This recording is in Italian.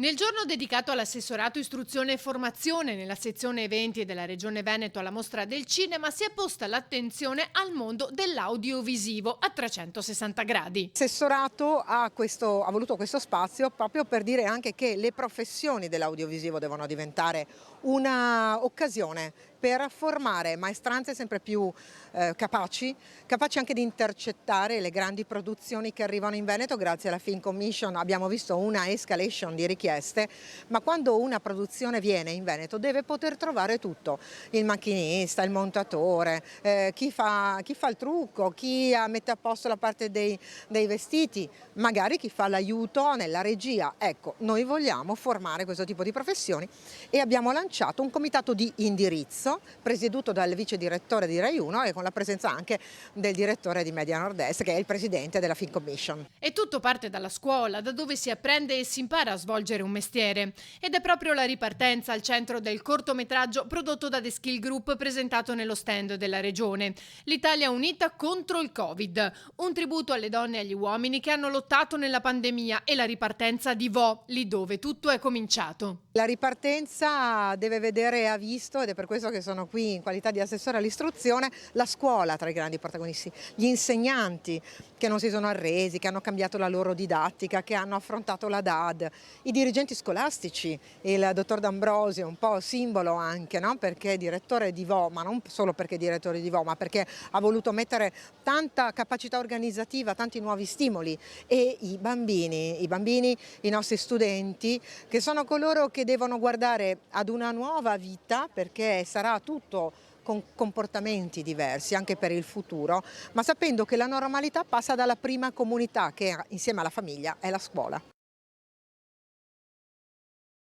Nel giorno dedicato all'assessorato istruzione e formazione nella sezione eventi della Regione Veneto alla Mostra del Cinema si è posta l'attenzione al mondo dell'audiovisivo a 360 gradi. L'assessorato ha voluto questo spazio proprio per dire anche che le professioni dell'audiovisivo devono diventare un'occasione per formare maestranze sempre più capaci anche di intercettare le grandi produzioni che arrivano in Veneto. Grazie alla Film Commission abbiamo visto una escalation di richieste, ma quando una produzione viene in Veneto deve poter trovare tutto: il macchinista, il montatore, chi fa il trucco, chi mette a posto la parte dei vestiti, magari chi fa l'aiuto nella regia. Ecco, noi vogliamo formare questo tipo di professioni e abbiamo lanciato un comitato di indirizzo presieduto dal vice direttore di Rai 1 e con la presenza anche del direttore di Media Nord-Est, che è il presidente della Film Commission. E tutto parte dalla scuola, da dove si apprende e si impara a svolgere un mestiere. Ed è proprio la ripartenza al centro del cortometraggio prodotto da The Skill Group presentato nello stand della Regione. L'Italia unita contro il Covid, un tributo alle donne e agli uomini che hanno lottato nella pandemia e la ripartenza di Vo, lì dove tutto è cominciato. La ripartenza deve vedere e ha visto, ed è per questo che sono qui in qualità di assessore all'istruzione, la scuola tra i grandi protagonisti, gli insegnanti che non si sono arresi, che hanno cambiato la loro didattica, che hanno affrontato la DAD, i dirigenti scolastici, il dottor D'Ambrosio, un po' simbolo anche, no? Perché è direttore di Vo, ma non solo perché è direttore di Vo, ma perché ha voluto mettere tanta capacità organizzativa, tanti nuovi stimoli, e i bambini, i nostri studenti, che sono coloro che devono guardare ad una nuova vita, perché sarà tutto con comportamenti diversi anche per il futuro, ma sapendo che la normalità passa dalla prima comunità che insieme alla famiglia è la scuola.